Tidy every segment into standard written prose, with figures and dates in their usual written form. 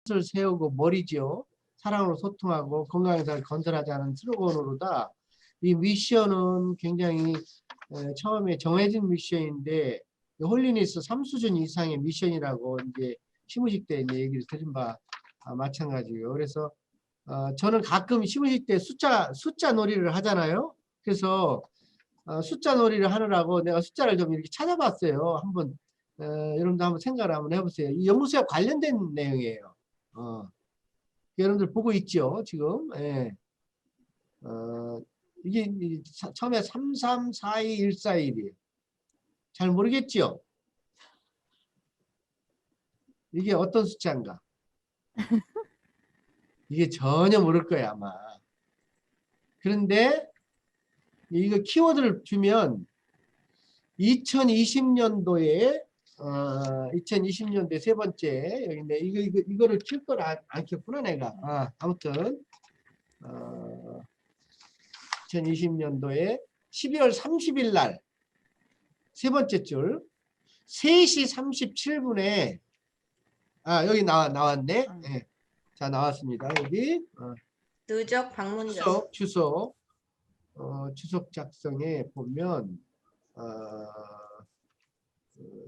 뜻을 세우고 머리죠. 사랑으로 소통하고 건강한 삶을 건설하자는 슬로건으로다. 이 미션은 굉장히 처음에 정해진 미션인데 홀리니스 3수준 이상의 미션이라고 이제 시무식 때 이제 얘기를 들은 바 마찬가지예요. 그래서 저는 가끔 시무식 때 숫자 놀이를 하잖아요. 그래서 숫자 놀이를 하느라고 내가 숫자를 좀 이렇게 찾아봤어요. 한번 여러분도 한번 생각을 한번 해보세요. 이 연구소에 관련된 내용이에요. 여러분들 보고 있죠, 지금. 예. 이게 처음에 33421411이에요. 잘 모르겠죠? 이게 어떤 숫자인가? 이게 전혀 모를 거야, 아마. 그런데 이거 키워드를 주면 2020년도에 2020년도에 세 번째 여기인데 이거를 킬 걸 안 켰구나 내가. 아무튼 2020년도에 12월 30일 날 세 번째 줄 3시 37분에 여기 나왔네. 네. 자, 나왔습니다. 여기 누적 방문 주석 작성에 보면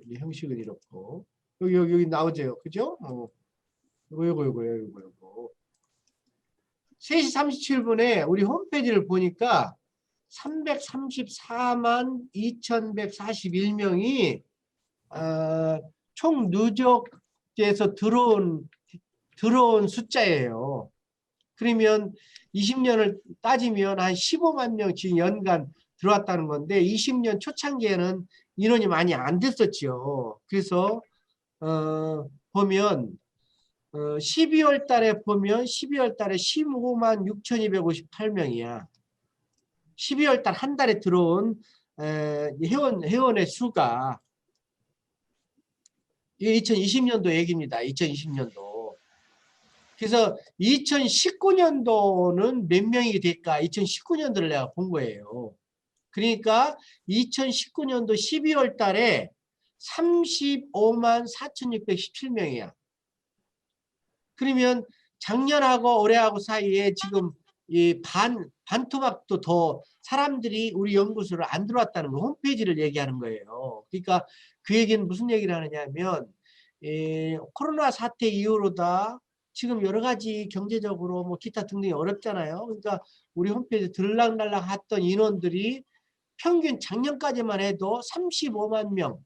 이 형식은 이렇고 여기 나오죠, 그죠? 요거 3시 37분에 우리 홈페이지를 보니까 334만 2141명이 총 누적돼서 들어온 숫자예요. 그러면 20년을 따지면 한 15만 명 지금 연간 들어왔다는 건데 20년 초창기에는 인원이 많이 안 됐었죠. 그래서 보면 12월 달에 보면 12월 달에 15만 6,258명이야. 12월 달 한 달에 들어온 회원의 수가 이게 2020년도 얘기입니다. 2020년도. 그래서 2019년도는 몇 명이 될까? 2019년도를 내가 본 거예요. 그러니까 2019년도 12월 달에 35만 4,617명이야. 그러면 작년하고 올해하고 사이에 지금 이 반토막도 더 사람들이 우리 연구소를 안 들어왔다는 거 홈페이지를 얘기하는 거예요. 그러니까 그 얘기는 무슨 얘기를 하느냐면 코로나 사태 이후로다 지금 여러 가지 경제적으로 뭐 기타 등등이 어렵잖아요. 그러니까 우리 홈페이지 들락날락 했던 인원들이 평균 작년까지만 해도 35만 명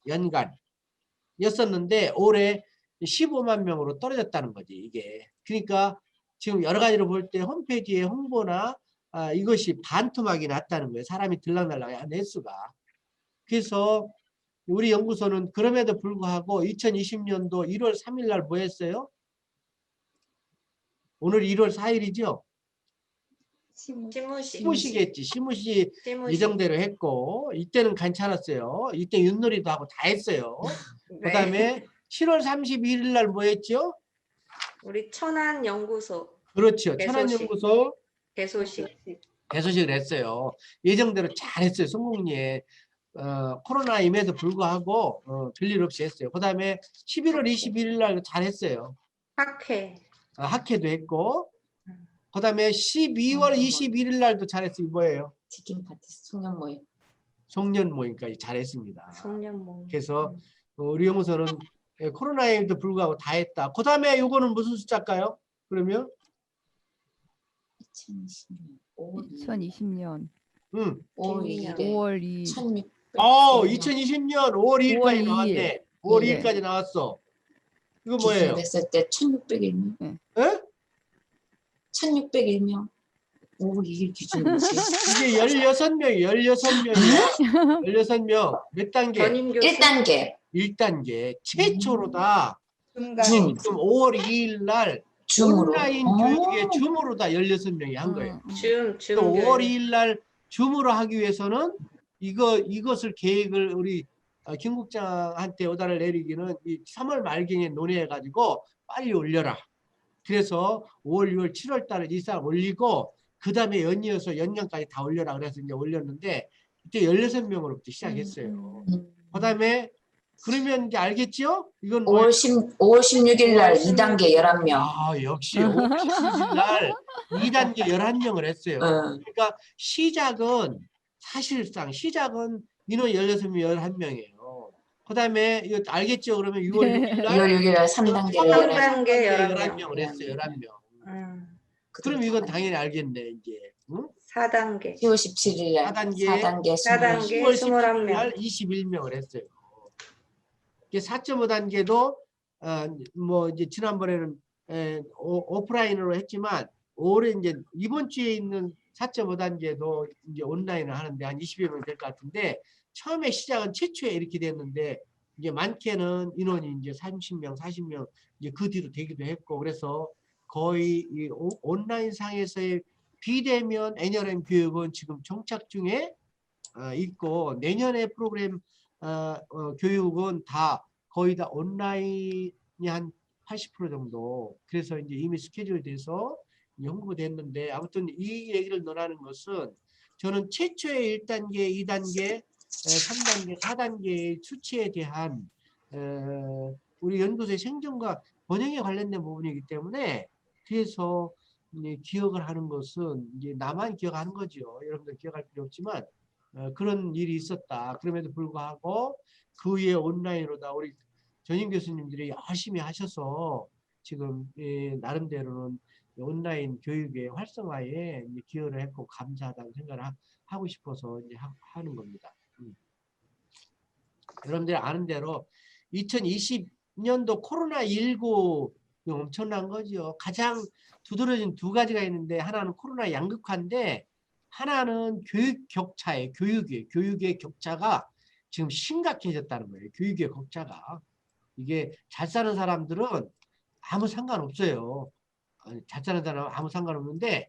연간이었었는데 올해 15만 명으로 떨어졌다는 거지 이게. 그러니까 지금 여러 가지로 볼 때 홈페이지의 홍보나 이것이 반토막이 났다는 거예요. 사람이 들락날락한 횟수가. 그래서 우리 연구소는 그럼에도 불구하고 2020년도 1월 3일 날 뭐 했어요? 오늘 1월 4일이죠? 시무시겠지. 시무시 예정대로 했고 이때는 괜찮았어요. 이때 윷놀이도 하고 다 했어요. 네. 그 다음에 7월 31일 날 뭐 했죠? 우리 천안연구소. 그렇죠. 천안연구소 개소식을 했어요. 예정대로 잘 했어요. 성공리에. 코로나임에도 불구하고 별일 없이 했어요. 그 다음에 11월 21일 날 잘 했어요. 학회도 했고 그 다음에 12월 21일 날도 잘했어요. 뭐예요? 치킨 파티 송년 모임. 송년 모임까지 잘했습니다. 송년 모임. 그래서 우리 연구소는 코로나에도 불구하고 다 했다. 그 다음에 이거는 무슨 숫자일까요? 그러면 2020년 5월 2일 2020년 5월 2일까지 나왔네. 5월 2일까지 나왔어. 이거 뭐예요? 기준했을 때 1601명. 네. 에? 1601명. 5월 2일 기준이지. 이게 16명이야. 16명. 몇 단계? 1단계. 1단계. 최초로다. 지금 5월 2일 날 줌으로. 온라인 교육에 줌으로 다 16명이 한 거예요. 줌. 또 5월 2일 날 줌으로 하기 위해서는 이것을 계획을 우리 김 국장한테 오다를 내리기는 이 3월 말경에 논의해가지고 빨리 올려라. 그래서 5월, 6월, 7월 달에 이상 올리고 그 다음에 연이어서 연간까지 다 올려라. 그래서 이제 올렸는데 이때 16명으로부터 시작했어요. 그 다음에 그러면 이제 알겠죠? 이건 5월 16일 날 2단계 11명. 아, 역시 5월 16일 날 2단계 11명을 했어요. 그러니까 사실상 시작은 인원 16명 11명이에요. 그 다음에 이거 알겠죠? 그러면 6월 6일 날 6월 6일 날 3단계 3단계 11명을 했어요. 11명. 그럼 이건 당연히 알겠네, 이제. 응? 4단계. 10월 17일 날 4단계 4단계 10월 17일 21명. 날 21명을 했어요. 4.5단계도 뭐 이제 지난번에는 오프라인으로 했지만 올해 이제 이번 주에 있는 4.5단계도 이제 온라인을 하는데 한 20여 명 될 것 같은데 처음에 시작은 최초에 이렇게 됐는데 이제 많게는 인원이 이제 30명, 40명 이제 그 뒤로 되기도 했고 그래서 거의 이 온라인 상에서의 비대면 NLM 교육은 지금 정착 중에 있고 내년에 프로그램 교육은 다 거의 다 온라인이 한 80% 정도 그래서 이제 이미 스케줄 돼서 홍보됐는데 아무튼 이 얘기를 논하는 것은 저는 최초의 1단계, 2단계, 3단계, 4단계의 수치에 대한 우리 연구소의 생존과 번영에 관련된 부분이기 때문에 그래서 기억을 하는 것은 이제 나만 기억하는 거죠. 여러분들 기억할 필요 없지만 그런 일이 있었다. 그럼에도 불구하고 그 위에 온라인으로다 우리 전임 교수님들이 열심히 하셔서 지금 나름대로는 온라인 교육의 활성화에 이제 기여를 했고 감사하다는 생각을 하고 싶어서 이제 하는 겁니다. 여러분들이 아는 대로 2020년도 코로나19 엄청난 거죠. 가장 두드러진 두 가지가 있는데 하나는 코로나 양극화인데 하나는 교육 격차예요. 교육의 격차가 지금 심각해졌다는 거예요. 교육의 격차가. 이게 잘 사는 사람들은 아무 상관없어요. 잘 사는 사람은 아무 상관없는데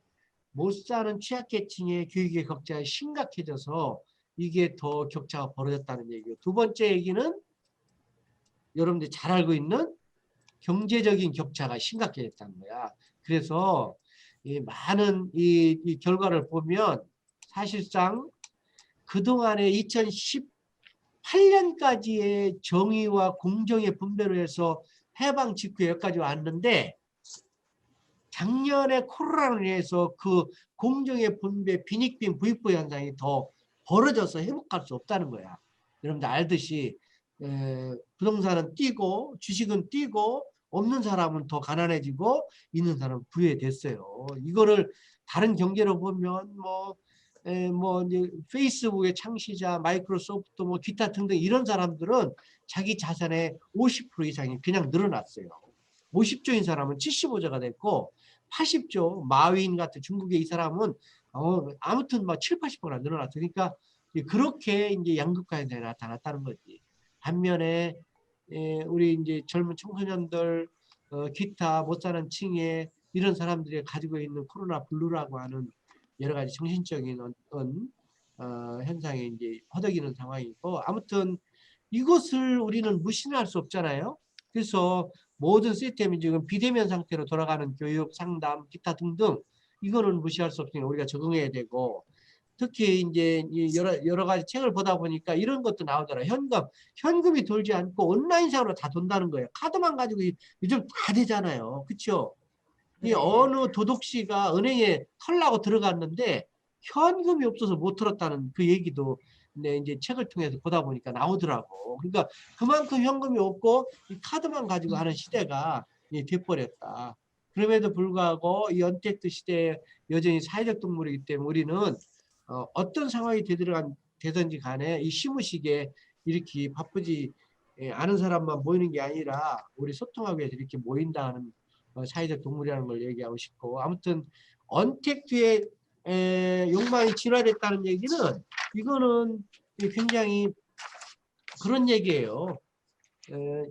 못 사는 취약계층의 교육의 격차가 심각해져서 이게 더 격차가 벌어졌다는 얘기예요. 두 번째 얘기는 여러분들이 잘 알고 있는 경제적인 격차가 심각해졌다는 거야. 그래서 많은 이 결과를 보면 사실상 그동안에 2018년까지의 정의와 공정의 분배로 해서 해방 직후에 여기까지 왔는데 작년에 코로나로 인해서 그 공정의 분배 빈익빈 부익부 현상이 더 벌어져서 회복할 수 없다는 거야. 여러분들 알듯이 부동산은 뛰고 주식은 뛰고 없는 사람은 더 가난해지고 있는 사람은 부유해졌어요. 이거를 다른 경제로 보면 뭐 이제 페이스북의 창시자 마이크로소프트 뭐 기타 등등 이런 사람들은 자기 자산의 50% 이상이 그냥 늘어났어요. 50조인 사람은 75조가 됐고 80조 마윈 같은 중국의 이 사람은 아무튼 막 7, 80%가 늘어났어요. 그러니까 그렇게 이제 양극화 현상이 나타났다는 거지. 반면에 우리 이제 젊은 청소년들 기타 못 사는 층에 이런 사람들이 가지고 있는 코로나 블루라고 하는 여러 가지 정신적인 현상이 이제 허덕이는 상황이고 아무튼 이것을 우리는 무시는 할 수 없잖아요. 그래서 모든 시스템이 지금 비대면 상태로 돌아가는 교육, 상담, 기타 등등 이거는 무시할 수 없으니까 우리가 적응해야 되고 특히 이제 여러 가지 책을 보다 보니까 이런 것도 나오더라. 현금이 돌지 않고 온라인상으로 다 돈다는 거예요. 카드만 가지고 요즘 다 되잖아요. 그렇죠? 이 어느 도둑씨가 은행에 털라고 들어갔는데 현금이 없어서 못 털었다는 그 얘기도 이제 책을 통해서 보다 보니까 나오더라고. 그러니까 그만큼 현금이 없고 이 카드만 가지고 하는 시대가 돼버렸다. 그럼에도 불구하고 이 언택트 시대에 여전히 사회적 동물이기 때문에 우리는 어떤 상황이 되든지 간에 이 시무식에 이렇게 바쁘지 않은 사람만 모이는 게 아니라 우리 소통하기 위해서 이렇게 모인다는 사회적 동물이라는 걸 얘기하고 싶고 아무튼 언택트의 욕망이 진화됐다는 얘기는 이거는 굉장히 그런 얘기예요.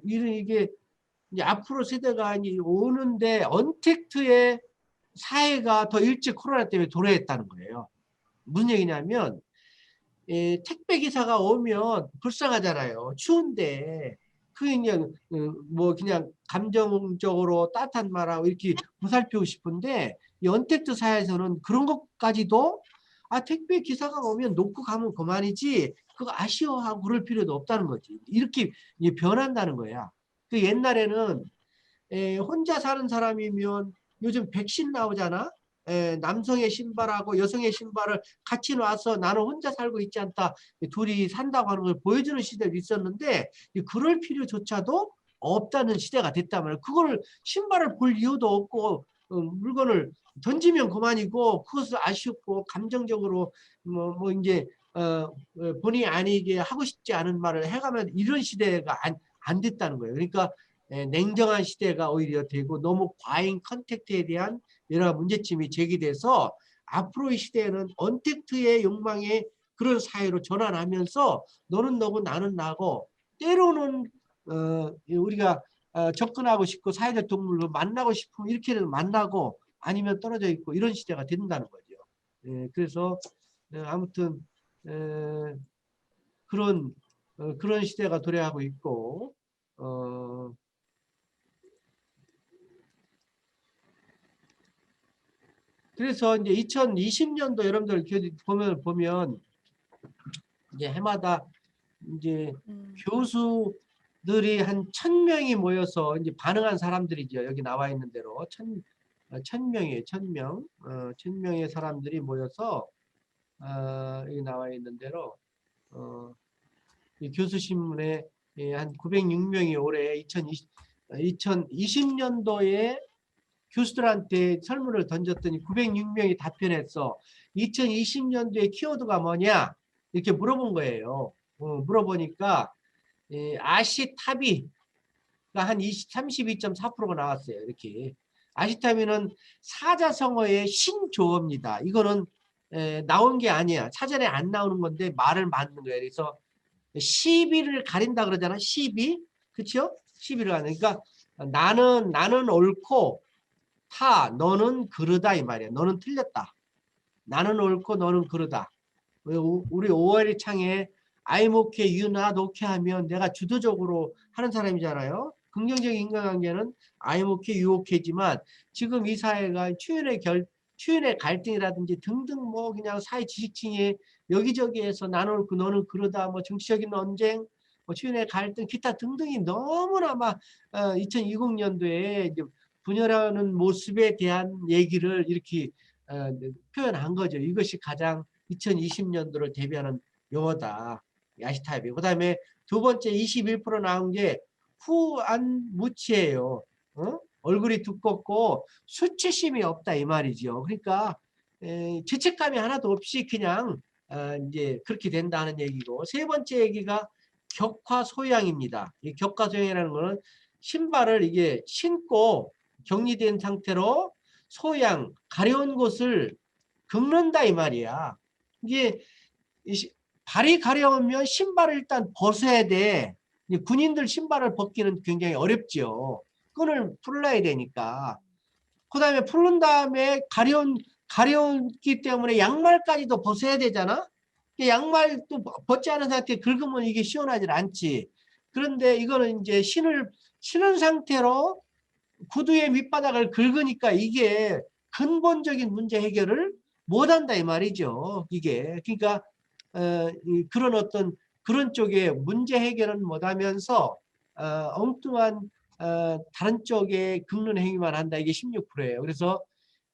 이게 이제 앞으로 세대가 오는데 언택트의 사회가 더 일찍 코로나 때문에 도래했다는 거예요. 무슨 얘기냐면 택배 기사가 오면 불쌍하잖아요. 추운데 그냥 뭐 그냥 감정적으로 따뜻한 말하고 이렇게 보살피고 싶은데 이 언택트 사회에서는 그런 것까지도 택배 기사가 오면 놓고 가면 그만이지 그거 아쉬워하고 그럴 필요도 없다는 거지. 이렇게 이제 변한다는 거야. 그 옛날에는 혼자 사는 사람이면 요즘 백신 나오잖아. 남성의 신발하고 여성의 신발을 같이 놔서 나는 혼자 살고 있지 않다. 둘이 산다고 하는 걸 보여주는 시대도 있었는데 그럴 필요조차도 없다는 시대가 됐단 말이야. 그거를 신발을 볼 이유도 없고 물건을 던지면 그만이고 그것을 아쉽고 감정적으로 뭐 이제 본의 아니게 하고 싶지 않은 말을 해가면 이런 시대가 안 됐다는 거예요. 그러니까 냉정한 시대가 오히려 되고 너무 과잉 컨택트에 대한 여러 문제점이 제기돼서 앞으로의 시대에는 언택트의 욕망의 그런 사회로 전환하면서 너는 너고 나는 나고 때로는 우리가 접근하고 싶고 사회적 동물로 만나고 싶으면 이렇게는 만나고 아니면 떨어져 있고 이런 시대가 된다는 거죠. 그래서 아무튼 그런 시대가 도래하고 있고 그래서 이제 2020년도 여러분들 보면 이제 해마다 이제 교수들이 한 1000명이 모여서 이제 반응한 사람들이죠. 여기 나와 있는 대로 1000명이에요. 1000명. 1000명의 사람들이 모여서 여기 나와 있는 대로 이 교수신문에 한 906명이 올해 2020년도에 교수들한테 설문을 던졌더니 906명이 답변했어. 2020년도에 키워드가 뭐냐? 이렇게 물어본 거예요. 물어보니까 아시타비가 한 32.4%가 나왔어요. 이렇게. 아시타비는 사자성어의 신조어입니다. 이거는 나온 게 아니야. 사전에 안 나오는 건데 말을 만든 거예요. 그래서 시비를 가린다 그러잖아. 시비. 그렇죠? 시비를 가는. 그러니까 나는 옳고 너는 그르다 이 말이야. 너는 틀렸다. 나는 옳고 너는 그르다. 우리 오월이 창에 I'm okay, you not okay 하면 내가 주도적으로 하는 사람이잖아요. 긍정적인 인간관계는 I'm okay, you okay지만 지금 이 사회가 추인의 갈등이라든지 등등 뭐 그냥 사회 지식층이 여기저기에서 나는 옳고 너는 그르다 뭐 정치적인 논쟁 뭐 추인의 갈등 기타 등등이 너무나 막 2020년도에 이제 분열하는 모습에 대한 얘기를 이렇게 표현한 거죠. 이것이 가장 2020년도를 대비하는 용어다. 야시타입이. 그 다음에 두 번째 21% 나온 게 후안무치예요. 얼굴이 두껍고 수치심이 없다 이 말이죠. 그러니까 죄책감이 하나도 없이 그냥 이제 그렇게 된다는 얘기고 세 번째 얘기가 격화소양입니다. 이 격화소양이라는 거는 신발을 이게 신고 격리된 상태로 소양, 가려운 곳을 긁는다 이 말이야. 이게 발이 가려우면 신발을 일단 벗어야 돼. 군인들 신발을 벗기는 굉장히 어렵죠. 끈을 풀어야 되니까. 그 다음에 풀은 다음에 가려웠기 때문에 양말까지도 벗어야 되잖아. 양말 또 벗지 않은 상태에 긁으면 이게 시원하지 않지. 그런데 이거는 이제 신은 상태로 구두의 밑바닥을 긁으니까 이게 근본적인 문제 해결을 못한다 이 말이죠. 이게 그러니까 그런 쪽에 문제 해결은 못하면서 엉뚱한 다른 쪽에 긁는 행위만 한다. 이게 16%예요. 그래서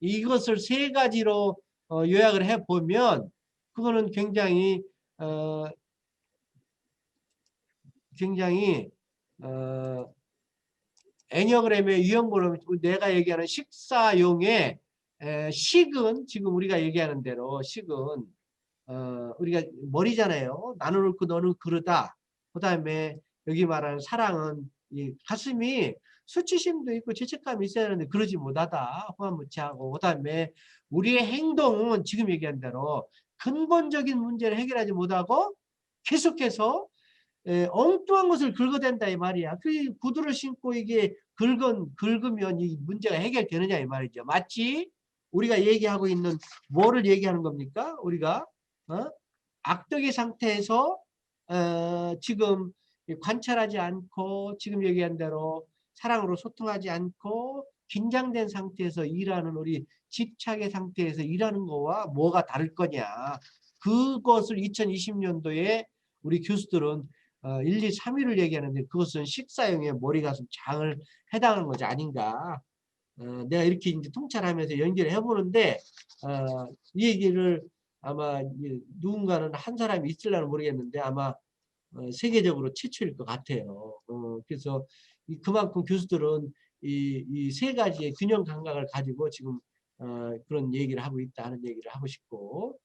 이것을 세 가지로 요약을 해보면 그거는 굉장히 애니어그램의 유형으로 내가 얘기하는 식사용의 식은 지금 우리가 얘기하는 대로 식은 우리가 머리잖아요. 나는 옳고 너는 그르다. 그 다음에 여기 말하는 사랑은 이 가슴이 수치심도 있고 죄책감이 있어야 하는데 그러지 못하다. 호환무치하고 그 다음에 우리의 행동은 지금 얘기한 대로 근본적인 문제를 해결하지 못하고 계속해서 엉뚱한 것을 긁어댄다 이 말이야. 그 구두를 신고 이게 긁으면 이 문제가 해결되느냐 이 말이죠. 마치 우리가 얘기하고 있는 뭐를 얘기하는 겁니까? 우리가 악덕의 상태에서 지금 관찰하지 않고 지금 얘기한 대로 사랑으로 소통하지 않고 긴장된 상태에서 일하는 우리 집착의 상태에서 일하는 거와 뭐가 다를 거냐. 그것을 2020년도에 우리 교수들은 1, 2, 3위를 얘기하는데 그것은 식사용의 머리 가슴 장을 해당하는 것이 아닌가. 내가 이렇게 이제 통찰하면서 연결을 해보는데 이 얘기를 아마 누군가는 한 사람이 있을려나 모르겠는데 아마 세계적으로 최초일 것 같아요. 그래서 그만큼 교수들은 이 세 가지의 균형 감각을 가지고 지금 그런 얘기를 하고 있다는 얘기를 하고 싶고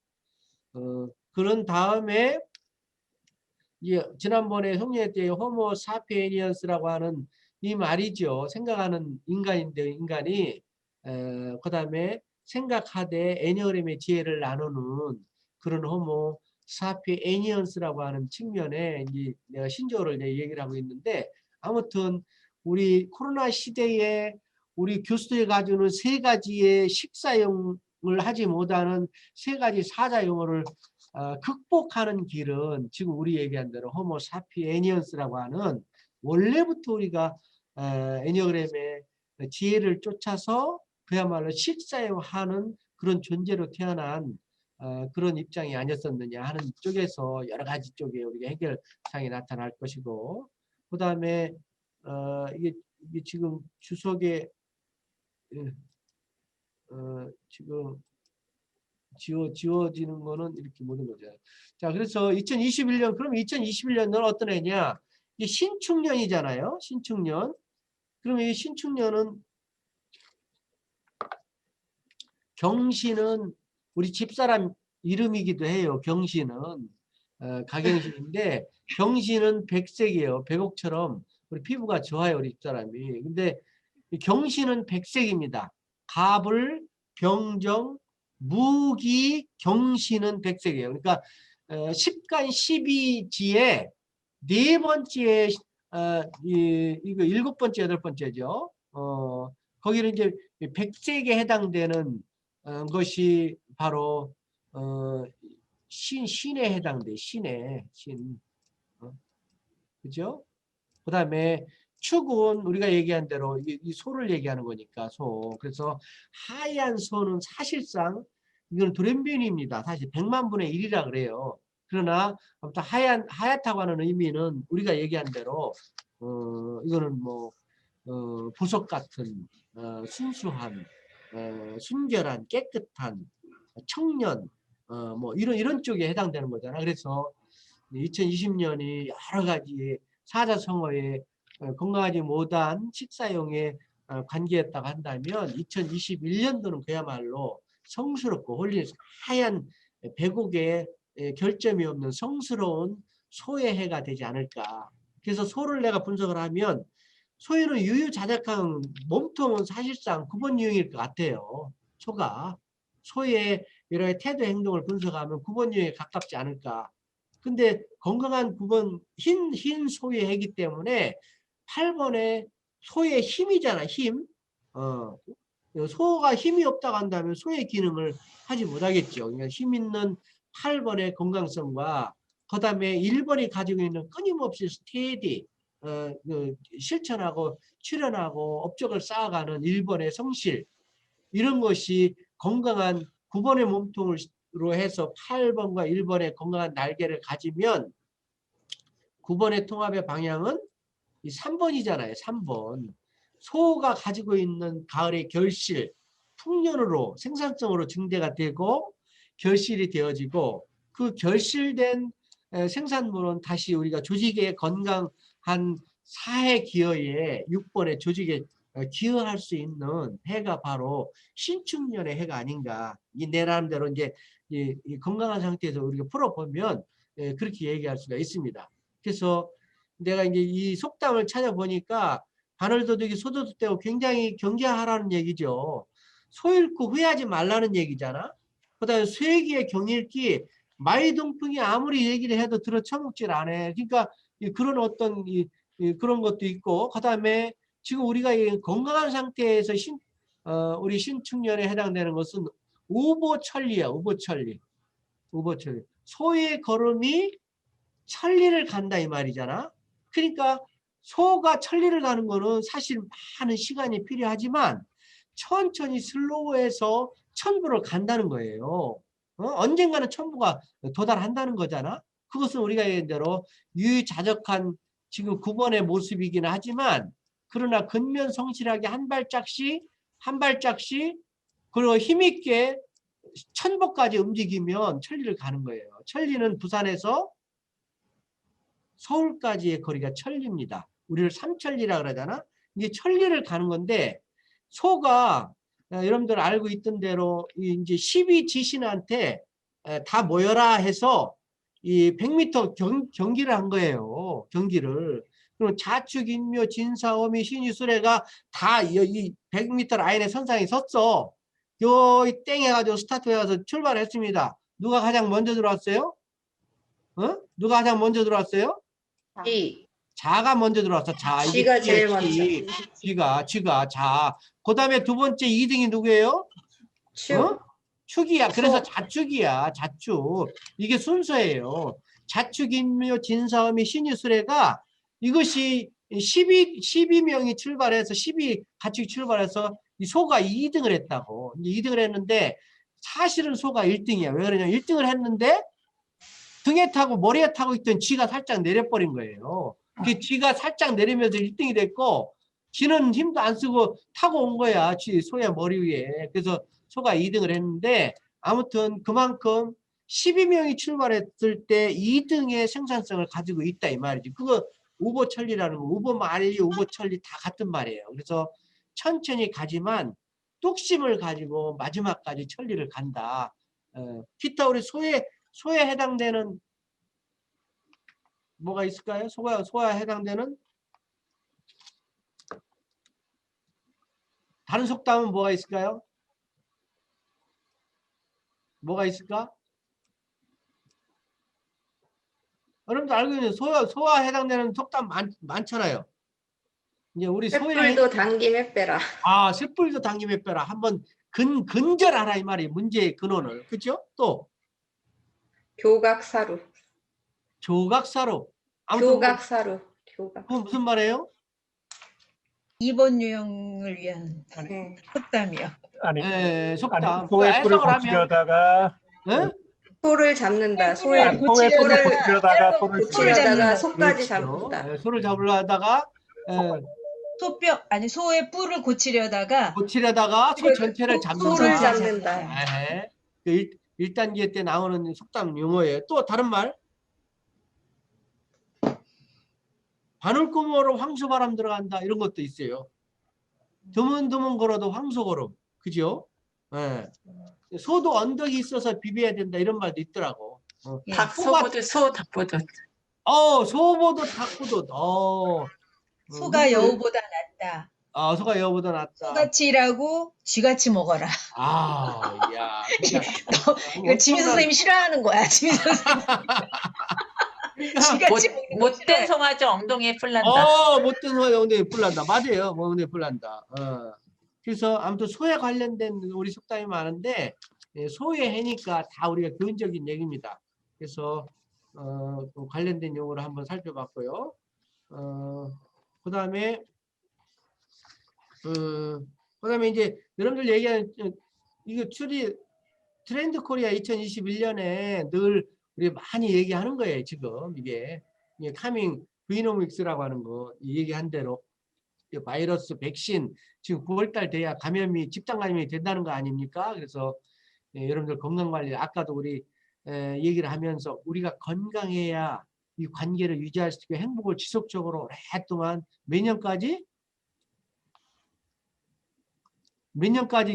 그런 다음에 지난번에 송년회 때 호모 사피에니언스라고 하는 이 말이죠. 생각하는 인간인데 인간이 그 다음에 생각하되 애니어림의 지혜를 나누는 그런 호모 사피에니언스라고 하는 측면에 이제 내가 신조어를 이제 얘기를 하고 있는데 아무튼 우리 코로나 시대에 우리 교수들이 가지고는 세 가지의 식사용을 하지 못하는 세 가지 사자용어를 극복하는 길은 지금 우리 얘기한 대로 호모 사피에니언스라고 하는 원래부터 우리가 애니어그램의 지혜를 쫓아서 그야말로 식사용하는 그런 존재로 태어난 그런 입장이 아니었었느냐 하는 쪽에서 여러 가지 쪽에 우리가 해결사항이 나타날 것이고 그 다음에 이게 지금 주석에 지금 지워지는 거는 이렇게 모든 거죠. 자, 그래서 2021년, 그럼 2021년은 어떤 해냐? 이게 신축년이잖아요. 신축년. 그러면 이 신축년은 경신은 우리 집사람 이름이기도 해요. 경신은. 가경신인데 경신은 백색이에요. 백옥처럼 우리 피부가 좋아요. 우리 집사람이. 근데 경신은 백색입니다. 갑을, 병정, 무기, 경신은 백색이에요. 그러니까 10간 12지에 네 번째 이거 일곱 번째 여덟 번째죠. 거기는 이제 백색에 해당되는 것이 바로 신에 해당돼. 신에 신. 그죠? 그다음에 축은 우리가 얘기한 대로 이 소를 얘기하는 거니까 소. 그래서 하얀 소는 사실상 이건 돌연변이입니다. 사실 100만 분의 1이라 그래요. 그러나 아무튼 하얗다고 하는 의미는 우리가 얘기한 대로 이거는 뭐 보석 같은 순수한 순결한 깨끗한 청년 뭐 이런 쪽에 해당되는 거잖아. 그래서 2020년이 여러 가지 사자성어의 건강하지 못한 식사용에 관계했다고 한다면 2021년도는 그야말로 성스럽고 홀린 하얀 백옥에 결점이 없는 성스러운 소의 해가 되지 않을까. 그래서 소를 내가 분석을 하면 소에는 유유자적한 몸통은 사실상 9번 유형일 것 같아요. 소가. 소의 여러 가지 태도 행동을 분석하면 9번 유형에 가깝지 않을까. 근데 건강한 9번 흰 소의 해기 때문에 8번에 소의 힘이잖아. 힘. 소가 힘이 없다고 한다면 소의 기능을 하지 못하겠죠. 그러니까 힘 있는 8번의 건강성과 그 다음에 1번이 가지고 있는 끊임없이 스테디 실천하고 출현하고 업적을 쌓아가는 1번의 성실 이런 것이 건강한 9번의 몸통으로 해서 8번과 1번의 건강한 날개를 가지면 9번의 통합의 방향은 이 3번이잖아요. 3번. 소가 가지고 있는 가을의 결실, 풍년으로 생산성으로 증대가 되고 결실이 되어지고 그 결실된 생산물은 다시 우리가 조직의 건강한 사회 기여에 6번의 조직에 기여할 수 있는 해가 바로 신축년의 해가 아닌가. 내 나름대로 이제 이 건강한 상태에서 우리가 풀어보면 그렇게 얘기할 수가 있습니다. 그래서 내가 이제 이 속담을 찾아보니까 바늘 도둑이 소도둑 떼고 굉장히 경계하라는 얘기죠. 소 잃고 후회하지 말라는 얘기잖아. 그다음에 쇠기의 경읽기 마이동풍이 아무리 얘기를 해도 들어쳐먹질 않아. 그러니까 그런 어떤 그런 것도 있고 그다음에 지금 우리가 건강한 상태에서 우리 신축년에 해당되는 것은 우보천리야. 우보천리. 우보천리. 소의 걸음이 천리를 간다 이 말이잖아. 그러니까 소가 천리를 가는 거는 사실 많은 시간이 필요하지만 천천히 슬로우해서 천부를 간다는 거예요. 언젠가는 천부가 도달한다는 거잖아. 그것은 우리가 얘기한 대로 유유자적한 지금 9번의 모습이긴 하지만 그러나 근면 성실하게 한 발짝씩 그리고 힘있게 천보까지 움직이면 천리를 가는 거예요. 천리는 부산에서 서울까지의 거리가 천리입니다. 우리를 삼천리라 그러잖아. 이게 천리를 가는 건데 소가 여러분들 알고 있던 대로 이제 12지신한테 다 모여라 해서 이 100m 경기를 한 거예요. 경기를. 그럼 자축, 인묘, 진사, 어미, 신유, 수레가 다 이 100m 라인에 선상에 섰어. 요 땡 해가지고 스타트 해가서 출발했습니다. 누가 가장 먼저 들어왔어요? 누가 가장 먼저 들어왔어요? 이. 자가 먼저 들어왔어. 자, 이게 쥐가 제일 쥐가 자. 그 다음에 두 번째 2등이 누구예요? 축. 축이야. 그래서 자축이야. 자축. 이게 순서예요. 자축, 인묘, 진사음이 신유수레가 이것이 12명이 출발해서 12 가축이 출발해서 이 소가 2등을 했다고. 2등을 했는데 사실은 소가 1등이야. 왜 그러냐면 1등을 했는데 등에 타고 머리에 타고 있던 쥐가 살짝 내려버린 거예요. 그 쥐가 살짝 내리면서 1등이 됐고 쥐는 힘도 안 쓰고 타고 온 거야. 소의 머리 위에. 그래서 소가 2등을 했는데 아무튼 그만큼 12명이 출발했을 때 2등의 생산성을 가지고 있다 이 말이지. 그거 우보천리라는 거. 우보만리, 우보천리 다 같은 말이에요. 그래서 천천히 가지만 뚝심을 가지고 마지막까지 천리를 간다. 기타 우리 소에 해당되는 뭐가 있을까요? 소에 해당되는 다른 속담은 뭐가 있을까요? 뭐가 있을까? 여러분들 알고 있는 소와 해당되는 속담 많잖아요. 이제 우리 횃불도 당김에 빼라. 쇳불도 당김에 빼라. 한번 근절하라 이 말이 문제의 근원을. 그죠? 또 교각사루. 조각사로. 교각사루. 교각. 그건 무슨 말이에요? 2번 유형을 위한 네. 속담이요. 아니, 속담. 소의 뿔을 고치려다가 소를 잡는다. 소의 뿔을 고치려다가 소를 고치려다가 소까지 그렇죠. 잡는다. 소를 잡으려다가 소뼈 아니 소의 뿔을 고치려다가 소 전체를 잡는다. 소를 잡는다. 그 1단계 때 나오는 속담 용어예요. 또 다른 말? 바늘구멍으로 황소바람 들어간다. 이런 것도 있어요. 드문드문 걸어도 황소걸음. 그죠? 소도 언덕이 있어서 비벼야 된다. 이런 말도 있더라고. 닭소보듯 소 닭보듯. 소보듯 닭보듯. 소가 여우보다 낫다. 소가 여우보다 낫다. 소같이 일하고 쥐같이 먹어라. 야. 이거 지민 선생님이 싫어하는 거야. 지민 선생님. 쥐같이 먹는 못된 송아지 엉덩이에 뿔 난다. 못된 송아지 엉덩이에 뿔 난다. 맞아요. 엉덩이에 뿔 난다. 그래서 아무튼 소에 관련된 우리 속담이 많은데 소에 해니까 다 우리가 교훈적인 얘기입니다. 그래서 관련된 용어를 한번 살펴봤고요. 그다음에 이제 여러분들 얘기하는 이거 트렌드 코리아 2021년에 늘 우리 많이 얘기하는 거예요. 지금 이게 카밍 브이노믹스라고 하는 거 얘기한 대로 바이러스 백신 지금 9월달 돼야 집단 감염이 된다는 거 아닙니까? 그래서 여러분들 건강관리 아까도 우리 얘기를 하면서 우리가 건강해야 이 관계를 유지할 수 있고 행복을 지속적으로 오랫동안 몇 년까지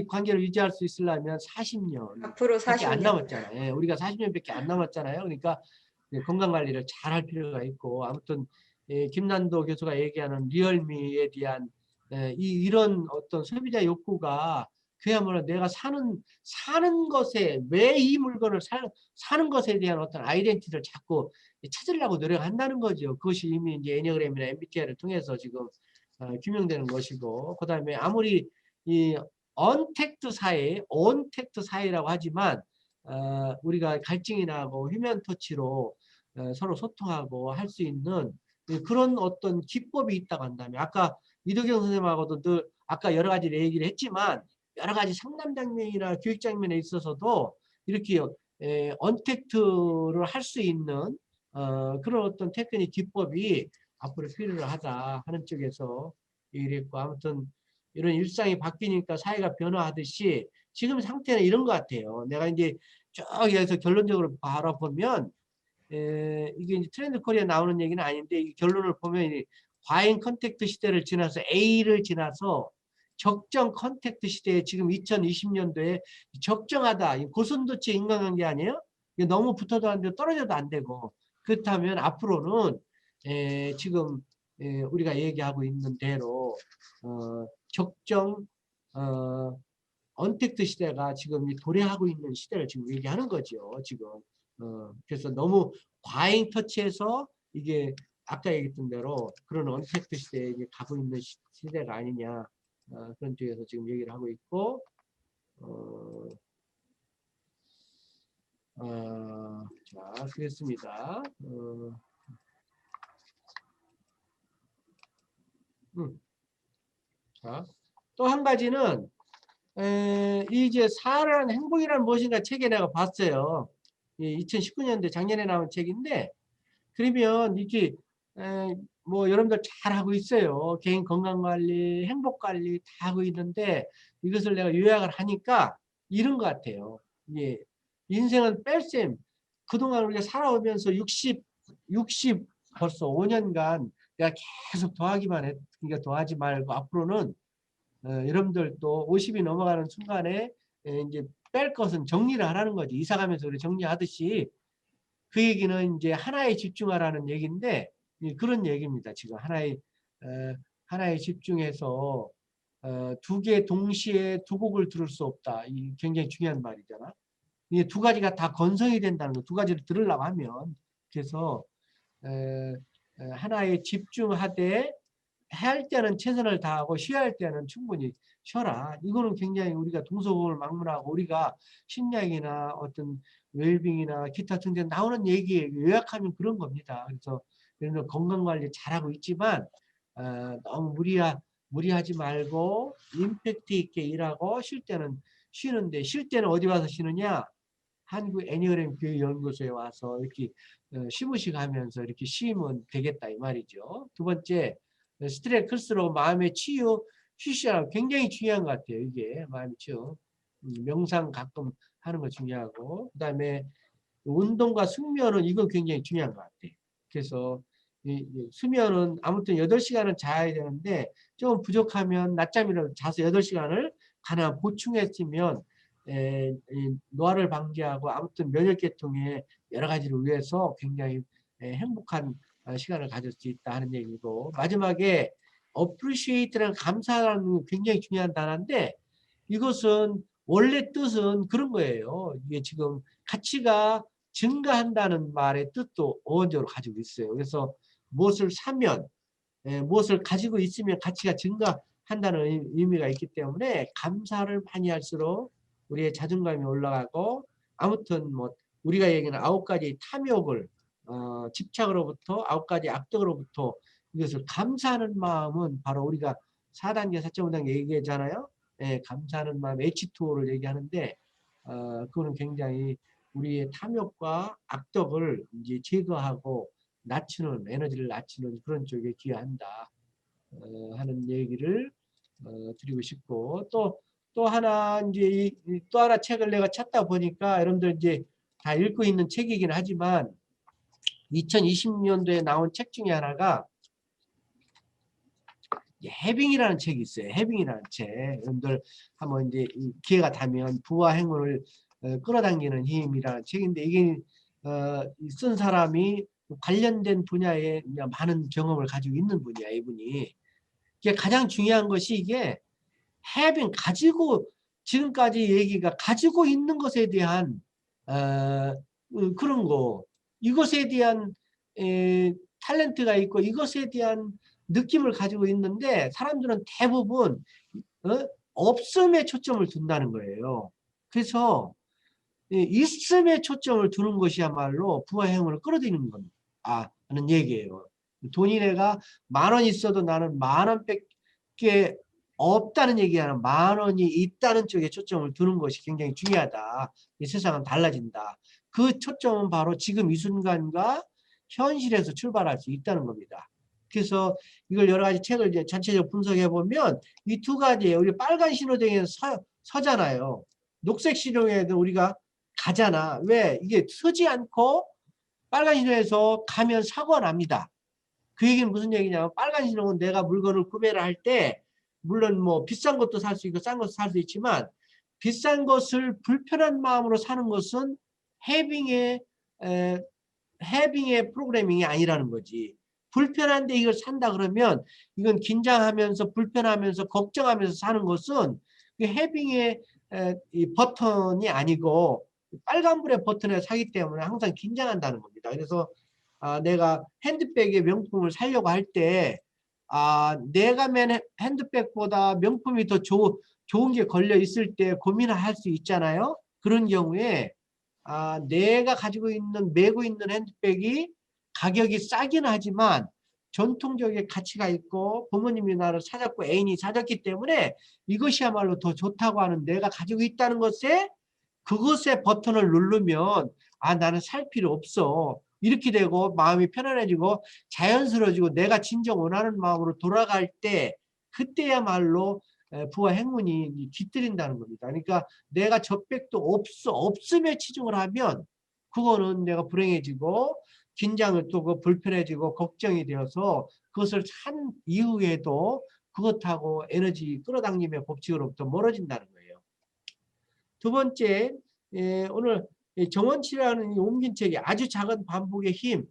관계를 유지할 수 있으려면 40년 앞으로 40년 안 남았잖아요. 우리가 40년밖에 안 남았잖아요. 그러니까 건강관리를 잘 할 필요가 있고 아무튼 김난도 교수가 얘기하는 리얼미에 대한 이런 어떤 소비자 욕구가 그야말로 내가 사는 것에 왜 이 물건을 사는 것에 대한 어떤 아이덴티티를 자꾸 찾으려고 노력한다는 거죠. 그것이 이미 이제 애니어그램이나 MBTI를 통해서 지금 규명되는 것이고 그다음에 아무리 이 언택트 사회라고 하지만 우리가 갈증이 나고 휴면 터치로 서로 소통하고 할 수 있는 그런 어떤 기법이 있다고 한다면 아까 이도경 선생님하고도 늘 아까 여러 가지 얘기를 했지만 여러 가지 상담 장면이나 교육 장면에 있어서도 이렇게 언택트를 할 수 있는 그런 어떤 테크닉 기법이 앞으로 필요하다 하는 쪽에서 얘기를 했고, 아무튼 이런 일상이 바뀌니까 사회가 변화하듯이 지금 상태는 이런 것 같아요. 내가 이제 쭉 여기서 결론적으로 바라보면 이게 이제 트렌드 코리아 나오는 얘기는 아닌데 이 결론을 보면 과잉 컨택트 시대를 지나서 A를 지나서 적정 컨택트 시대에 지금 2020년도에 적정하다. 고슴도치 인간관계 아니에요? 이게 너무 붙어도 안 되고 떨어져도 안 되고, 그렇다면 앞으로는 지금 우리가 얘기하고 있는 대로 적정 언택트 시대가 지금 도래하고 있는 시대를 지금 얘기하는 거죠. 지금 그래서 너무 과잉 터치해서 이게 아까 얘기했던 대로 그런 언택트 시대에 이제 가고 있는 시대가 아니냐, 그런 쪽에서 지금 얘기를 하고 있고, 자, 그랬습니다. 자, 또 한 가지는 이제 사랑하는 행복이란 무엇인가 책에 내가 봤어요. 2019년도에 작년에 나온 책인데, 그러면 이렇게 뭐 여러분들 잘 하고 있어요. 개인 건강관리, 행복관리 다 하고 있는데 이것을 내가 요약을 하니까 이런 것 같아요. 예, 인생은 뺄셈. 그동안 우리가 살아오면서 60 벌써 5년간 내가 계속 더하기만 했, 그러니까 더하지 말고 앞으로는 여러분들도 50이 넘어가는 순간에 이제 뺄 것은 정리를 하라는 거지. 이사 가면서 우리 정리하듯이. 그 얘기는 이제 하나에 집중하라는 얘기인데 그런 얘기입니다. 지금 하나에 집중해서 두 개 동시에 두 곡을 들을 수 없다. 이 굉장히 중요한 말이잖아. 이게 두 가지가 다 건성이 된다는 거. 두 가지를 들으려고 하면. 그래서 하나에 집중하되 할 때는 최선을 다하고 쉬어야 할 때는 충분히 쉬어라. 이거는 굉장히 우리가 동서고를 막론하고 우리가 심리학이나 어떤 웰빙이나 기타 등등 나오는 얘기에 요약하면 그런 겁니다. 그래서 여러분 건강관리 잘하고 있지만 너무 무리하지 말고 임팩트 있게 일하고 쉴 때는 쉬는데, 쉴 때는 어디 와서 쉬느냐? 한국 애니어그램 교육연구소에 와서 이렇게 쉬무식 하면서 이렇게 쉬면 되겠다 이 말이죠. 두 번째, 스트레스 클수록 마음의 치유, 휴식이 굉장히 중요한 것 같아요. 이게 마음의 치유. 명상 가끔 하는 거 중요하고, 그 다음에 운동과 숙면은 이거 굉장히 중요한 것 같아요. 그래서 수면은 아무튼 8시간은 자야 되는데 조금 부족하면 낮잠이라도 자서 8시간을 가능한 보충했으면 노화를 방지하고 아무튼 면역계통에 여러 가지를 위해서 굉장히 행복한 시간을 가질 수 있다 하는 얘기고, 마지막에 appreciate라는 감사라는 굉장히 중요한 단어인데 이것은 원래 뜻은 그런 거예요. 이게 지금 가치가 증가한다는 말의 뜻도 어원적으로 가지고 있어요. 그래서 무엇을 사면, 무엇을 가지고 있으면 가치가 증가한다는 의미가 있기 때문에 감사를 많이 할수록 우리의 자존감이 올라가고, 아무튼 뭐 우리가 얘기하는 9가지 탐욕을 집착으로부터 9가지 악덕으로부터 이것을 감사하는 마음은 바로 우리가 4단계 4.5단계 얘기하잖아요. 감사하는 마음 H2O를 얘기하는데 그거는 굉장히 우리의 탐욕과 악덕을 이제 제거하고 낮추는, 에너지를 낮추는 그런 쪽에 기여한다 하는 얘기를 드리고 싶고, 또 하나 이제 또 하나 책을 내가 찾다 보니까 여러분들 이제 다 읽고 있는 책이긴 하지만 2020년도에 나온 책 중에 하나가 해빙이라는 책이 있어요. 해빙이라는 책. 여러분들 한번 이제 기회가 되면 부와 행운을 끌어당기는 힘이라는 책인데, 이게 쓴 사람이 관련된 분야에 많은 경험을 가지고 있는 분이야, 이분이. 이게 가장 중요한 것이 이게 해빙, 가지고 지금까지 얘기가 가지고 있는 것에 대한 그런 거, 이것에 대한 탤런트가 있고 이것에 대한 느낌을 가지고 있는데 사람들은 대부분 없음에 초점을 둔다는 거예요. 그래서 있음에 초점을 두는 것이야말로 부와 행운을 끌어들이는 겁니다. 하는 얘기예요. 돈이 내가 10,000원 있어도 나는 10,000원밖에 없다는 얘기가 아니라 10,000원이 있다는 쪽에 초점을 두는 것이 굉장히 중요하다. 이 세상은 달라진다. 그 초점은 바로 지금 이 순간과 현실에서 출발할 수 있다는 겁니다. 그래서 이걸 여러 가지 책을 이제 전체적으로 분석해 보면 이 두 가지예요. 우리 빨간 신호등에 서잖아요. 녹색 신호에도 우리가 가잖아. 왜? 이게 서지 않고 빨간 신호에서 가면 사고가 납니다. 그 얘기는 무슨 얘기냐면 빨간 신호는 내가 물건을 구매를 할 때 물론 뭐 비싼 것도 살 수 있고 싼 것도 살 수 있지만 비싼 것을 불편한 마음으로 사는 것은 해빙의 프로그래밍이 아니라는 거지. 불편한데 이걸 산다 그러면 이건 긴장하면서 불편하면서 걱정하면서 사는 것은 해빙의 이 버튼이 아니고 빨간불의 버튼에 사기 때문에 항상 긴장한다는 겁니다. 그래서 내가 핸드백의 명품을 사려고 할 때 내가 맨 핸드백보다 명품이 더 좋은 게 걸려 있을 때 고민을 할 수 있잖아요. 그런 경우에 내가 가지고 있는 메고 있는 핸드백이 가격이 싸긴 하지만 전통적인 가치가 있고 부모님이 나를 사줬고 애인이 사줬기 때문에 이것이야말로 더 좋다고 하는 내가 가지고 있다는 것에 그것의 버튼을 누르면 나는 살 필요 없어. 이렇게 되고 마음이 편안해지고 자연스러워지고 내가 진정 원하는 마음으로 돌아갈 때 그때야말로 부와 행운이 깃들인다는 겁니다. 그러니까 내가 저백도 없음에 치중을 하면 그거는 내가 불행해지고 긴장을 또 불편해지고 걱정이 되어서 그것을 산 이후에도 그것하고 에너지 끌어당김의 법칙으로부터 멀어진다는 거예요. 두 번째, 오늘 정원치라는 이 옮긴 책이 아주 작은 반복의 힘,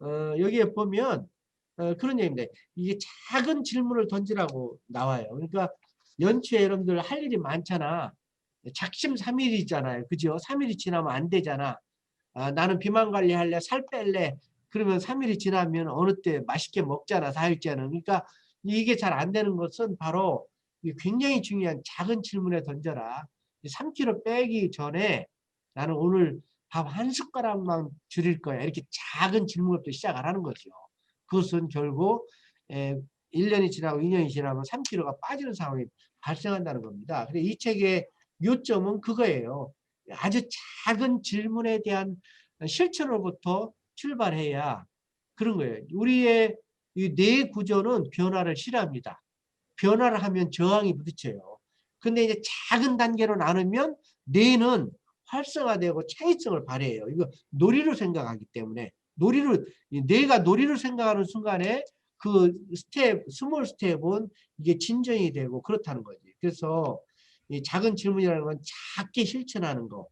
여기에 보면 그런 얘기입니다. 이게 작은 질문을 던지라고 나와요. 그러니까 연초에 여러분들 할 일이 많잖아. 작심 삼일이잖아요. 그죠? 3일이 지나면 안 되잖아. 나는 비만 관리할래, 살 뺄래. 그러면 3일이 지나면 어느 때 맛있게 먹잖아, 4일째는. 그러니까 이게 잘 안 되는 것은 바로 굉장히 중요한 작은 질문에 던져라. 3kg 빼기 전에 나는 오늘 밥 한 숟가락만 줄일 거야. 이렇게 작은 질문부터 시작을 하는 거죠. 그것은 결국 1년이 지나고 2년이 지나면 3kg가 빠지는 상황이 발생한다는 겁니다. 근데 이 책의 요점은 그거예요. 아주 작은 질문에 대한 실천으로부터 출발해야 그런 거예요. 우리의 이 뇌 구조는 변화를 싫어합니다. 변화를 하면 저항이 부딪혀요. 근데 이제 작은 단계로 나누면 뇌는 활성화되고 창의성을 발휘해요. 이거 놀이로 생각하기 때문에 뇌가 놀이로 생각하는 순간에 그 스몰 스텝은 이게 진정이 되고 그렇다는 거지. 그래서 이 작은 질문이라는 건 작게 실천하는 거.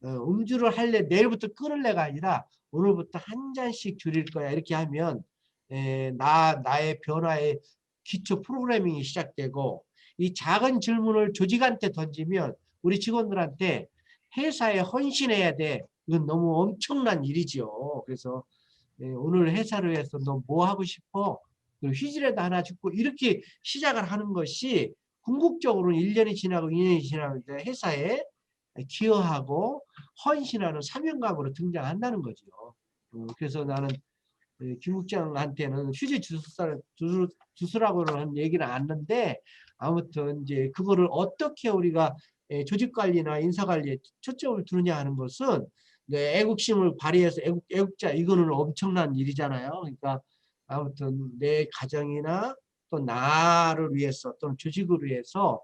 음주를 할래 내일부터 끊을래가 아니라 오늘부터 한 잔씩 줄일 거야 이렇게 하면 나의 변화의 기초 프로그래밍이 시작되고 이 작은 질문을 조직한테 던지면 우리 직원들한테 회사에 헌신해야 돼. 이건 너무 엄청난 일이죠. 그래서 오늘 회사를 위해서 너 뭐 하고 싶어? 휴지라도 하나 줍고 이렇게 시작을 하는 것이 궁극적으로는 1년이 지나고 2년이 지나면 회사에 기여하고 헌신하는 사명감으로 등장한다는 거죠. 그래서 나는 김 국장한테는 휴지 주스라고는 한 얘기는 않는데 아무튼 이제 그거를 어떻게 우리가 조직 관리나 인사 관리에 초점을 두느냐 하는 것은 애국심을 발휘해서 애국자 이거는 엄청난 일이잖아요. 그러니까 아무튼 내 가정이나 또 나를 위해서 또는 조직을 위해서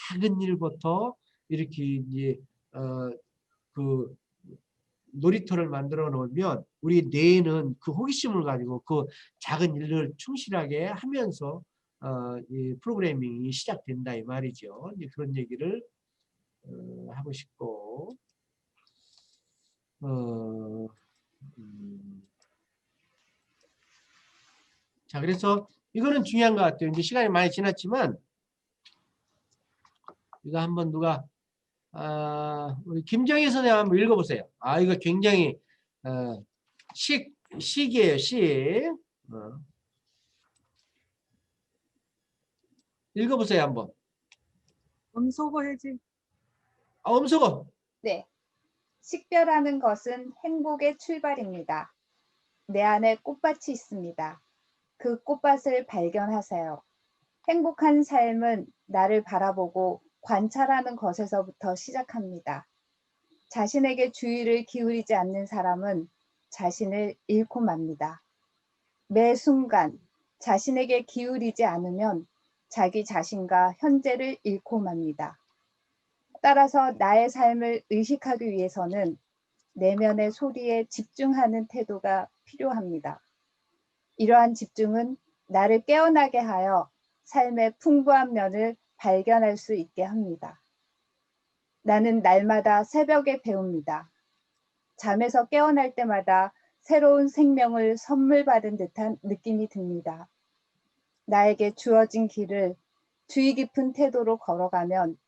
작은 일부터 이렇게 이제 그 놀이터를 만들어 놓으면 우리 뇌는 그 호기심을 가지고 그 작은 일을 충실하게 하면서 이 프로그래밍이 시작된다 이 말이죠. 이제 그런 얘기를 하고 싶고 자 그래서 이거는 중요한 것 같아요. 이제 시간이 많이 지났지만 이거 한번 누가 우리 김정희 선생님 한번 읽어보세요. 이거 굉장히 시기예요. 시. 읽어보세요 한번. 음소거 해지. 음소거. 네. 식별하는 것은 행복의 출발입니다. 내 안에 꽃밭이 있습니다. 그 꽃밭을 발견하세요. 행복한 삶은 나를 바라보고 관찰하는 것에서부터 시작합니다. 자신에게 주의를 기울이지 않는 사람은 자신을 잃고 맙니다. 매 순간 자신에게 기울이지 않으면 자기 자신과 현재를 잃고 맙니다. 따라서 나의 삶을 의식하기 위해서는 내면의 소리에 집중하는 태도가 필요합니다. 이러한 집중은 나를 깨어나게 하여 삶의 풍부한 면을 발견할 수 있게 합니다. 나는 날마다 새벽에 배웁니다. 잠에서 깨어날 때마다 새로운 생명을 선물 받은 듯한 느낌이 듭니다. 나에게 주어진 길을 주의 깊은 태도로 걸어가면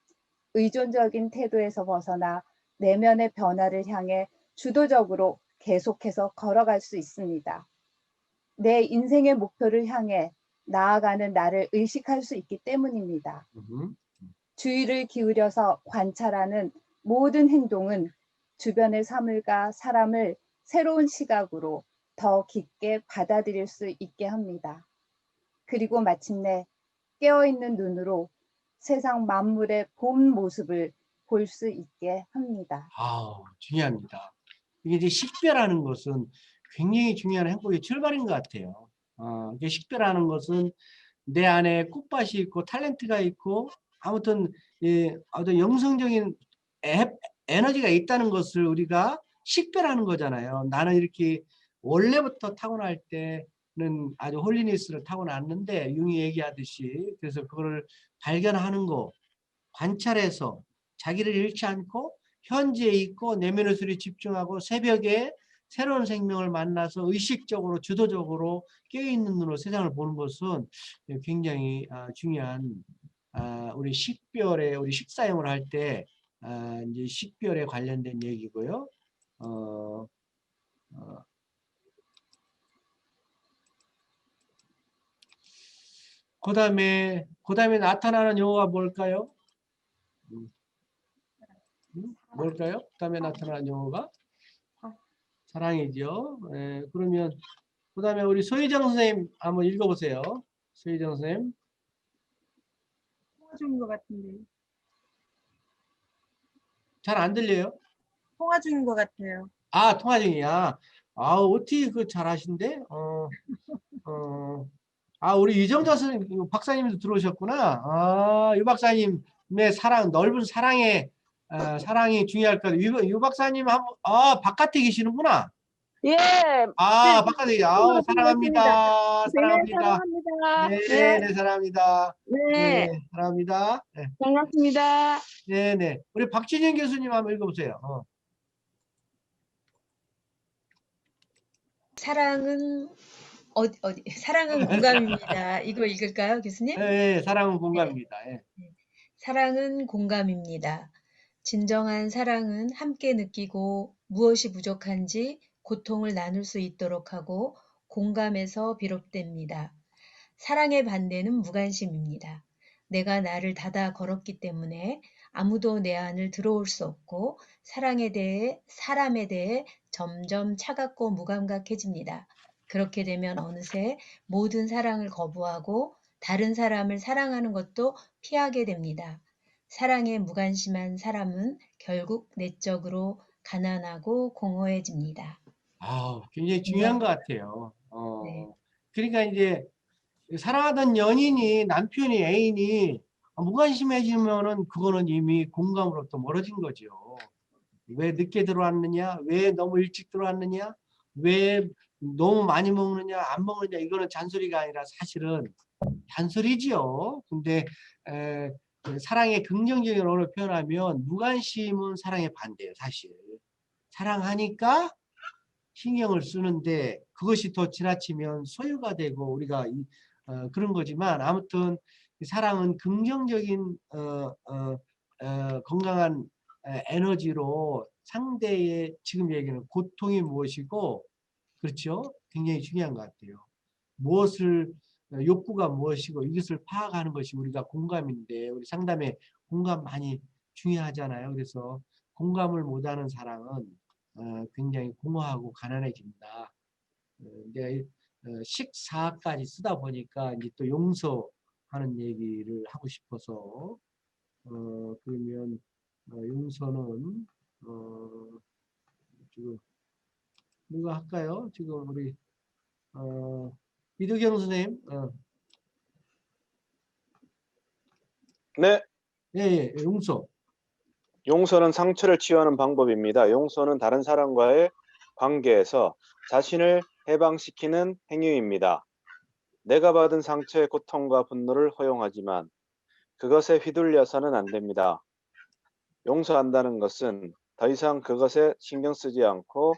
의존적인 태도에서 벗어나 내면의 변화를 향해 주도적으로 계속해서 걸어갈 수 있습니다. 내 인생의 목표를 향해 나아가는 나를 의식할 수 있기 때문입니다. 주의를 기울여서 관찰하는 모든 행동은 주변의 사물과 사람을 새로운 시각으로 더 깊게 받아들일 수 있게 합니다. 그리고 마침내 깨어있는 눈으로 세상 만물의 본 모습을 볼 수 있게 합니다. 중요합니다. 이게 이제 식별하는 것은 굉장히 중요한 행복의 출발인 것 같아요. 이게 식별하는 것은 내 안에 꽃밭이 있고 탤런트가 있고 아무튼 어떤 영성적인 에너지가 있다는 것을 우리가 식별하는 거잖아요. 나는 이렇게 원래부터 타고날 때는 아주 홀리니스를 타고났는데 융이 얘기하듯이 그래서 그거를 발견하는 거 관찰해서 자기를 잃지 않고 현재에 있고 내면의 소리에 집중하고 새벽에 새로운 생명을 만나서 의식적으로 주도적으로 깨어있는 눈으로 세상을 보는 것은 굉장히 중요한 우리 식별에 우리 식사용을 할 때 이제 식별에 관련된 얘기고요. 그다음에 나타나는 용어가 뭘까요? 뭘까요? 그다음에 나타나는 용어가 사랑이죠. 그러면 그다음에 우리 소희정 선생님 한번 읽어보세요. 소희정 선생님. 통화 중인 것 같은데. 잘 안 들려요? 통화 중인 것 같아요. 통화 중이야. 어떻게 그 잘하신대? 우리 유정자 선생님, 박사님도 들어오셨구나. 유 박사님의 사랑, 넓은 사랑의 사랑이 중요할 거예요. 유 박사님 바깥에 계시는구나. 예. 바깥에 사랑합니다. 네, 사랑합니다. 사랑합니다. 네, 사랑합니다. 네. 사랑합니다. 네. 반갑습니다. 네. 우리 박진영 교수님 한번 읽어보세요. 사랑은 사랑은 공감입니다. 이거 읽을까요, 교수님? 네, 사랑은 공감입니다. 예. 사랑은 공감입니다. 진정한 사랑은 함께 느끼고 무엇이 부족한지 고통을 나눌 수 있도록 하고 공감에서 비롯됩니다. 사랑의 반대는 무관심입니다. 내가 나를 닫아 걸었기 때문에 아무도 내 안을 들어올 수 없고 사람에 대해 점점 차갑고 무감각해집니다. 그렇게 되면 어느새 모든 사랑을 거부하고 다른 사람을 사랑하는 것도 피하게 됩니다. 사랑에 무관심한 사람은 결국 내적으로 가난하고 공허해집니다. 굉장히 중요한 것 같아요. 네. 그러니까 이제 사랑하던 연인이 남편이 애인이 무관심해지면은 그거는 이미 공감으로부터 멀어진 거죠. 왜 늦게 들어왔느냐? 왜 너무 일찍 들어왔느냐? 왜 너무 많이 먹느냐? 안 먹느냐? 이거는 잔소리가 아니라 사실은 잔소리지요. 근데 사랑의 긍정적인 언어로 표현하면 무관심은 사랑의 반대예요. 사실 사랑하니까 신경을 쓰는데 그것이 더 지나치면 소유가 되고 우리가 그런 거지만 아무튼 사랑은 긍정적인 건강한 에너지로 상대의 지금 얘기는 고통이 무엇이고 그렇죠? 굉장히 중요한 것 같아요. 무엇을 욕구가 무엇이고 이것을 파악하는 것이 우리가 공감인데 우리 상담에 공감 많이 중요하잖아요. 그래서 공감을 못하는 사랑은 굉장히 공허하고 가난해집니다. 이제 식사까지 쓰다 보니까 이제 또 용서 하는 얘기를 하고 싶어서 그러면 용서는 지금 누가 할까요? 지금 우리 이도경 선생님. 네, 예, 용서. 용서는 상처를 치유하는 방법입니다. 용서는 다른 사람과의 관계에서 자신을 해방시키는 행위입니다. 내가 받은 상처의 고통과 분노를 허용하지만 그것에 휘둘려서는 안 됩니다. 용서한다는 것은 더 이상 그것에 신경 쓰지 않고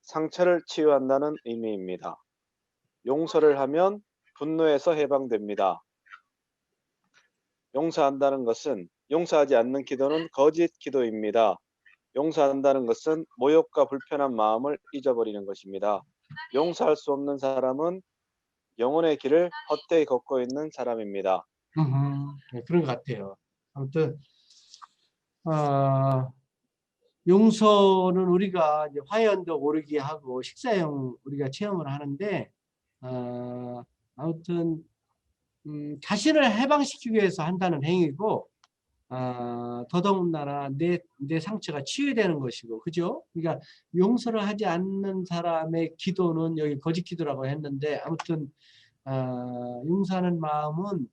상처를 치유한다는 의미입니다. 용서를 하면 분노에서 해방됩니다. 용서한다는 것은 용서하지 않는 기도는 거짓 기도입니다. 용서한다는 것은 모욕과 불편한 마음을 잊어버리는 것입니다. 용서할 수 없는 사람은 영혼의 길을 헛되이 걷고 있는 사람입니다. 네, 그런 것 같아요. 아무튼 용서는 우리가 이제 화해언덕 오르기 하고 식사형 우리가 체험을 하는데 아무튼 자신을 해방시키기 위해서 한다는 행위고 더더군다나 내 상처가 치유되는 것이고, 그죠? 그러니까 용서를 하지 않는 사람의 기도는 여기 거짓 기도라고 했는데, 아무튼 용서하는 마음은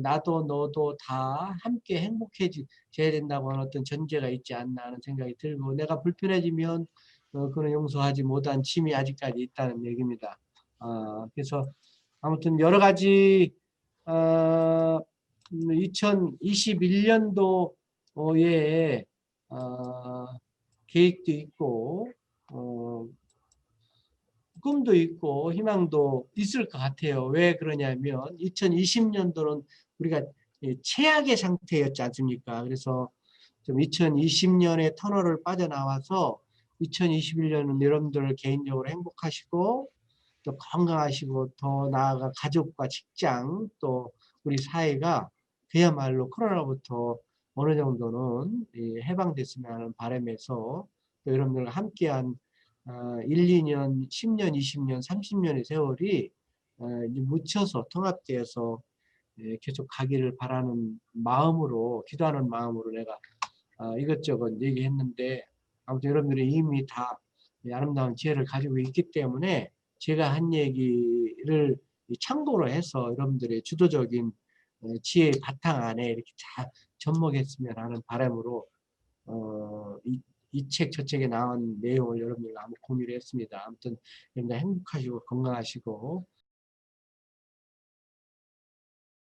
나도 너도 다 함께 행복해져야 된다고 하는 어떤 전제가 있지 않나 하는 생각이 들고, 내가 불편해지면 그는 용서하지 못한 짐이 아직까지 있다는 얘기입니다. 그래서 아무튼 여러 가지 2021년도에 계획도 있고 꿈도 있고 희망도 있을 것 같아요. 왜 그러냐면 2020년도는 우리가 최악의 상태였지 않습니까? 그래서 좀 2020년의 터널을 빠져나와서 2021년은 여러분들 개인적으로 행복하시고 또 건강하시고 더 나아가 가족과 직장 또 우리 사회가 그야말로 코로나부터 어느 정도는 해방됐으면 하는 바람에서 또 여러분들과 함께한 1, 2년, 10년, 20년, 30년의 세월이 이제 묻혀서 통합되어서 계속 가기를 바라는 마음으로, 기도하는 마음으로 내가 이것저것 얘기했는데, 아무튼 여러분들이 이미 다 아름다운 지혜를 가지고 있기 때문에 제가 한 얘기를 참고로 해서 여러분들의 주도적인 지혜의 바탕 안에 이렇게 잘 접목했으면 하는 바람으로 이 책 저 책에 나온 내용을 여러분들과 한번 공유를 했습니다. 아무튼 여러분들 행복하시고 건강하시고